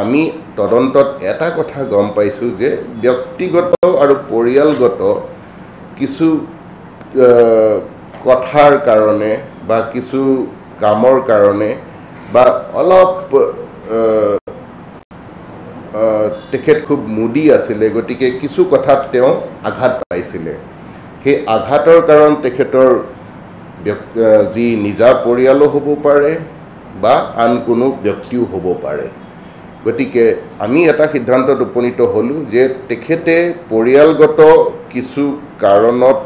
আমি তদন্তত এটা কথা গম পাইছোঁ যে ব্যক্তিগত আৰু পৰিয়ালগত কিছু কথাৰ কাৰণে বা কিছু কামৰ কাৰণে বা অলপ তেখেত খুব মুডি আছিলে, গতিকে কিছু কথাত তেওঁ আঘাত পাইছিলে। সেই আঘাতৰ কাৰণ তেখেতৰ যি নিজা পৰিয়ালো হ'ব পাৰে বা আন কোনো ব্যক্তিও হ'ব পাৰে। গতিকে আমি এটা সিদ্ধান্তত উপনীত হ'লোঁ যে তেখেতে পৰিয়ালগত কিছু কাৰণত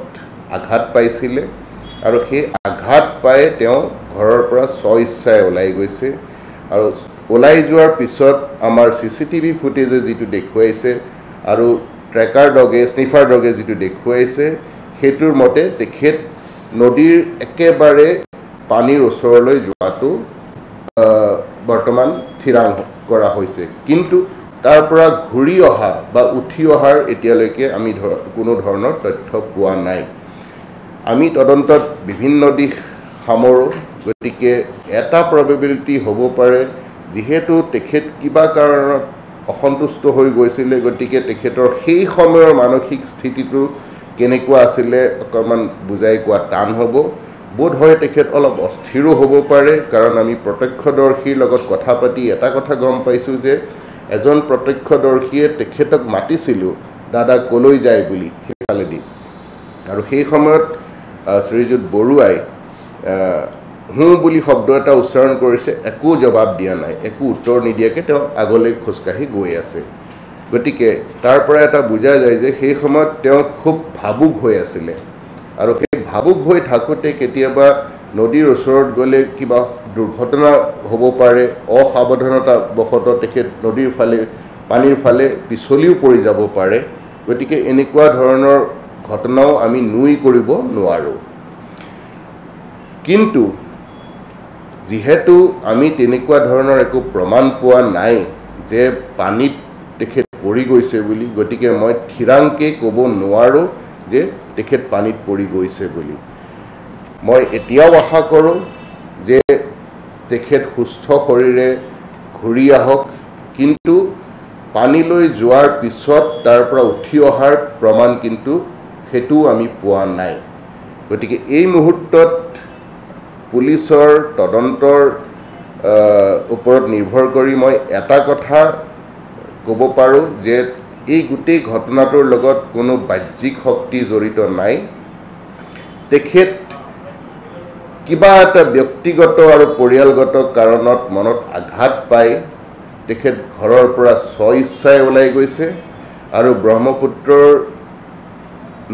আঘাত পাইছিলে আৰু সেই আঘাত পাই তেওঁ ঘৰৰ পৰা স্বইচ্ছাই ওলাই গৈছে আৰু ওলাই যোৱাৰ পিছত আমাৰ CCTV ফুটেজে যিটো দেখুৱাইছে আৰু ট্ৰেকাৰ ডগে স্নিফাৰ ডগে যিটো দেখুৱাইছে সেইটোৰ মতে তেখেত নদীৰ একেবাৰে পানীৰ ওচৰলৈ যোৱাটো বৰ্তমান থিৰাং কৰা হৈছে, কিন্তু তাৰ পৰা ঘূৰি অহা বা উঠি অহাৰ এতিয়ালৈকে আমি কোনো ধৰণৰ তথ্য পোৱা নাই। আমি তদন্তত বিভিন্ন দিশ সামৰোঁ, গতিকে এটা প্ৰবেবিলিটি হ'ব পাৰে যিহেতু তেখেত কিবা কাৰণত অসন্তুষ্ট হৈ গৈছিলে, গতিকে তেখেতৰ সেই সময়ৰ মানসিক স্থিতিটো কেনেকুৱা আছিলে অকণমান বুজাই কোৱা টান হ'ব। বোধ হয় তেখেত অলপ অস্থিৰো হ'ব পাৰে, কাৰণ আমি প্ৰত্যক্ষদৰ্শীৰ লগত কথা পাতি এটা কথা গম পাইছোঁ যে এজন প্ৰত্যক্ষদৰ্শীয়ে তেখেতক মাতিছিলোঁ দাদা ক'লৈ যায় বুলি সেইফালেদি, আৰু সেই সময়ত শ্ৰীযুত বৰুৱাই বুলি শব্দ এটা উচ্চাৰণ কৰিছে, একো জবাব দিয়া নাই, একো উত্তৰ নিদিয়াকৈ তেওঁ আগলৈ খোজকাঢ়ি গৈ আছে। গতিকে তাৰ পৰা এটা বুজা যায় যে সেই সময়ত তেওঁ খুব ভাবুক হৈ আছিলে, আৰু সেই ভাবুক হৈ থাকোঁতে কেতিয়াবা নদীৰ ওচৰত গ'লে কিবা দুৰ্ঘটনা হ'ব পাৰে, অসাৱধানতাবশতঃ তেখেত নদীৰ ফালে পানীৰ ফালে পিছলিও পৰি যাব পাৰে। গতিকে এনেকুৱা ধৰণৰ ঘটনাও আমি নুই কৰিব নোৱাৰোঁ। কিন্তু যিহেতু আমি তেনেকুৱা ধৰণৰ একো প্ৰমাণ পোৱা নাই যে পানীত তেখেত পৰি গৈছে বুলি, গতিকে মই থিৰাংকৈ ক'ব নোৱাৰোঁ যে তেখেত পানীত পৰি গৈছে বুলি। মই এতিয়াও আশা কৰোঁ যে তেখেত সুস্থ শৰীৰে ঘূৰি আহক, কিন্তু পানীলৈ যোৱাৰ পিছত তাৰ পৰা উঠি অহাৰ প্ৰমাণ কিন্তু সেইটোও আমি পোৱা নাই। গতিকে এই মুহূৰ্তত পুলিচৰ তদন্তৰ ওপৰত নিৰ্ভৰ কৰি মই এটা কথা ক'ব পাৰোঁ যে এই গোটেই ঘটনাটোৰ লগত কোনো বাহ্যিক শক্তি জড়িত নাই। তেখেত কিবা এটা ব্যক্তিগত আৰু পৰিয়ালগত কাৰণত মনত আঘাত পাই তেখেত ঘৰৰ পৰা স্বইচ্ছাই ওলাই গৈছে আৰু ব্ৰহ্মপুত্ৰৰ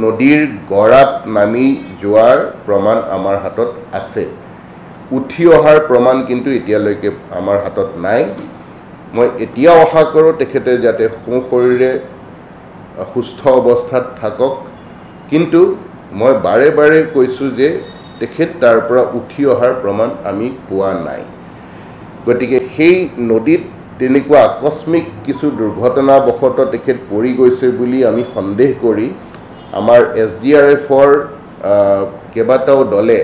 নদীৰ গৰাত নামি যোৱাৰ প্ৰমাণ আমাৰ হাতত আছে। উঠি অহাৰ প্ৰমাণ কিন্তু এতিয়ালৈকে আমাৰ হাতত নাই। মই এতিয়াও আশা কৰোঁ তেখেতে যাতে সোঁশৰীৰে সুস্থ অৱস্থাত থাকক, কিন্তু মই বাৰে বাৰে কৈছোঁ যে তেখেত তাৰ পৰা উঠি অহাৰ প্ৰমাণ আমি পোৱা নাই। গতিকে সেই নদীত তেনেকুৱা আকস্মিক কিছু দুৰ্ঘটনাবশতঃ তেখেত পৰি গৈছে বুলি আমি সন্দেহ কৰি আমাৰ SDRFৰ কেইবাটাও দলে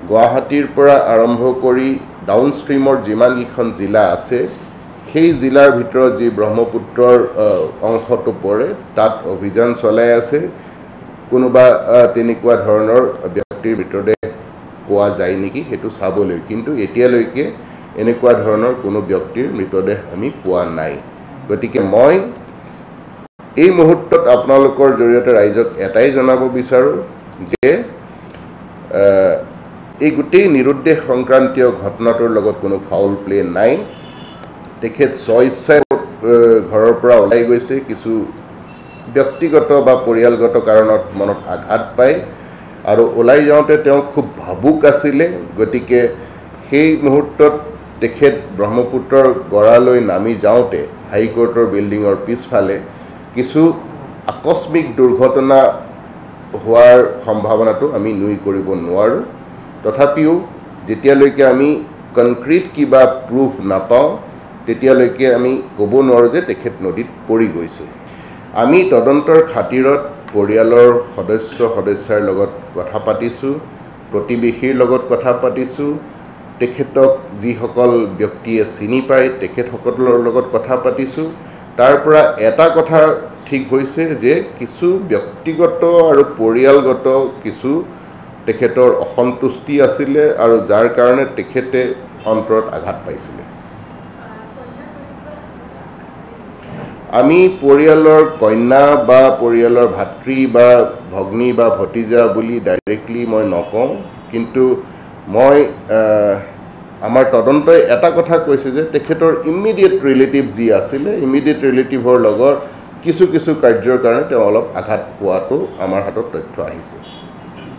গুৱাহাটীৰ পৰা আৰম্ভ কৰি ডাউনষ্ট্ৰীমৰ যিমানকেইখন জিলা আছে সেই জিলাৰ ভিতৰত যি ব্ৰহ্মপুত্ৰৰ অংশটো পৰে তাত অভিযান চলাই আছে। কোনোবা তেনেকুৱা ধৰণৰ ব্যক্তিৰ মৃতদেহ পোৱা যায় নেকি সেইটো চাবলৈ, কিন্তু এতিয়ালৈকে এনেকুৱা ধৰণৰ কোনো ব্যক্তিৰ মৃতদেহ আমি পোৱা নাই। গতিকে মই এই মুহূৰ্তত আপোনালোকৰ জৰিয়তে ৰাইজক এটাই জনাব বিচাৰোঁ যে এই গোটেই নিৰুদ্দেশ সংক্ৰান্তীয় ঘটনাটোৰ লগত কোনো ফাউল প্লে নাই। তেখেত স্বইচ্ছাই ঘৰৰ পৰা ওলাই গৈছে, কিছু ব্যক্তিগত বা পৰিয়ালগত কাৰণত মনত আঘাত পায় আৰু ওলাই যাওঁতে তেওঁ খুব ভাবুক আছিলে। গতিকে সেই মুহূৰ্তত তেখেত ব্ৰহ্মপুত্ৰৰ গৰালৈ নামি যাওঁতে হাইকোৰ্টৰ বিল্ডিঙৰ পিছফালে কিছু আকস্মিক দুৰ্ঘটনা হোৱাৰ সম্ভাৱনাটো আমি নুই কৰিব নোৱাৰোঁ। তথাপিও যেতিয়ালৈকে আমি কনক্ৰিট কিবা প্ৰুফ নাপাওঁ তেতিয়ালৈকে আমি ক'ব নোৱাৰোঁ যে তেখেত নদীত পৰি গৈছে। আমি তদন্তৰ খাতিৰত পৰিয়ালৰ সদস্যাৰ লগত কথা পাতিছোঁ, প্ৰতিবেশীৰ লগত কথা পাতিছোঁ, তেখেতক যিসকল ব্যক্তিয়ে চিনি পায় তেখেতসকলৰ লগত কথা পাতিছোঁ তাৰ পৰা এটা কথা ঠিক হৈছে যে কিছু ব্যক্তিগত আৰু পৰিয়ালগত কিছু তেখেতৰ অসন্তুষ্টি আছিলে আৰু যাৰ কাৰণে তেখেতে অন্তৰত আঘাত পাইছিলে আমি পৰিয়ালৰ কন্যা বা পৰিয়ালৰ ভাতৃ বা ভগ্নী বা ভতিজা বুলি ডাইৰেক্টলি মই নকওঁ কিন্তু মই আমাৰ তদন্তই এটা কথা কৈছে যে তেখেতৰ ইমিডিয়েট ৰিলেটিভ যি আছিলে ইমিডিয়েট ৰিলেটিভৰ লগত কিছু কিছু কাৰ্যৰ কাৰণে তেওঁ অলপ আঘাত পোৱাটো আমাৰ হাতত তথ্য আহিছে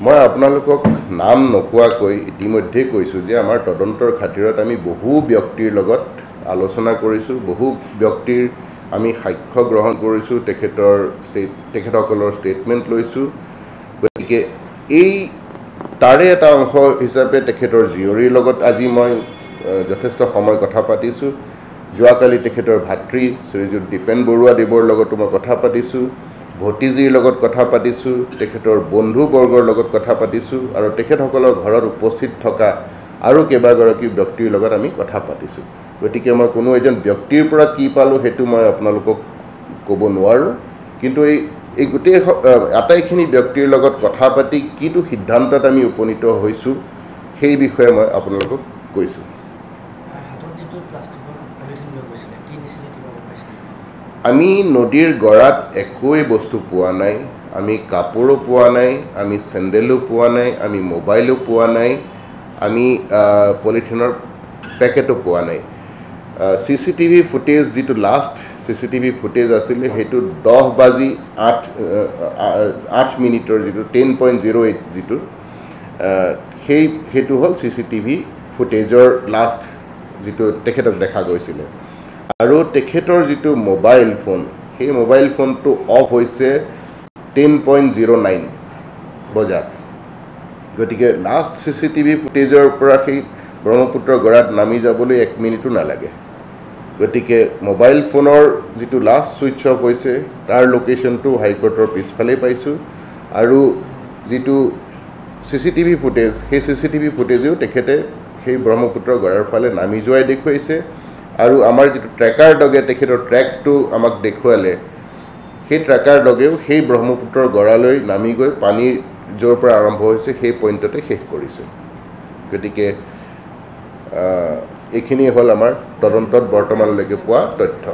মই আপোনালোকক নাম নকোৱাকৈ ইতিমধ্যে কৈছোঁ যে আমাৰ তদন্তৰ খাতিৰত আমি বহু ব্যক্তিৰ লগত আলোচনা কৰিছোঁ বহু ব্যক্তিৰ আমি সাক্ষ্য গ্ৰহণ কৰিছোঁ তেখেতসকলৰ ষ্টেটমেণ্ট লৈছোঁ গতিকে এই তাৰে এটা অংশ হিচাপে তেখেতৰ জীয়ৰীৰ লগত আজি মই যথেষ্ট সময় কথা পাতিছোঁ যোৱাকালি তেখেতৰ ভাতৃ শ্ৰীযুত দীপেন বৰুৱা দেৱৰ লগতো মই কথা পাতিছোঁ ভতিজীৰ লগত কথা পাতিছোঁ তেখেতৰ বন্ধুবৰ্গৰ লগত কথা পাতিছোঁ আৰু তেখেতসকলৰ ঘৰত উপস্থিত থকা আৰু কেইবাগৰাকী ব্যক্তিৰ লগত আমি কথা পাতিছোঁ গতিকে মই কোনো এজন ব্যক্তিৰ পৰা কি পালোঁ সেইটো মই আপোনালোকক ক'ব নোৱাৰোঁ কিন্তু এই গোটেই আটাইখিনি ব্যক্তিৰ লগত কথা পাতি কিটো সিদ্ধান্তত আমি উপনীত হৈছোঁ সেই বিষয়ে মই আপোনালোকক কৈছোঁ আমি নদীৰ গৰাত একোৱেই বস্তু পোৱা নাই আমি কাপোৰো পোৱা নাই আমি চেণ্ডেলো পোৱা নাই আমি মোবাইলো পোৱা নাই আমি পলিথিনৰ পেকেটো পোৱা নাই CCTV ফুটেজ যিটো লাষ্ট CCTV ফুটেজ আছিলে সেইটো 10:08 যিটো 10.08 যিটো সেইটো হ'ল CCTV ফুটেজৰ লাষ্ট যিটো তেখেতক দেখা গৈছিলে আৰু তেখেতৰ যিটো মোবাইল ফোন সেই মোবাইল ফোনটো অফ হৈছে 10.09 বজাত গতিকে লাষ্ট CCTV ফুটেজৰ পৰা সেই ব্ৰহ্মপুত্ৰ গৰাত নামি যাবলৈ 1 মিনিটো নালাগে গতিকে মোবাইল ফোনৰ যিটো লাষ্ট সুইচ অফ হৈছে তাৰ লোকেশ্যনটো হাইকোৰ্টৰ পিছফালে পাইছোঁ আৰু যিটো CCTV ফুটেজ সেই CCTV ফুটেজেও তেখেতে সেই ব্ৰহ্মপুত্ৰ গৰাৰ ফালে নামি যোৱাই দেখুৱাইছে আৰু আমাৰ যিটো ট্ৰেকাৰ ডগে তেখেতৰ ট্ৰেকটো আমাক দেখুৱালে সেই ট্ৰেকাৰ ডগেও সেই ব্ৰহ্মপুত্ৰৰ গৰালৈ নামি গৈ পানীৰ য'ৰ পৰা আৰম্ভ হৈছে সেই পইণ্টতে শেষ কৰিছে গতিকে এইখিনি হ'ল আমাৰ তদন্তত বৰ্তমানলৈকে পোৱা তথ্য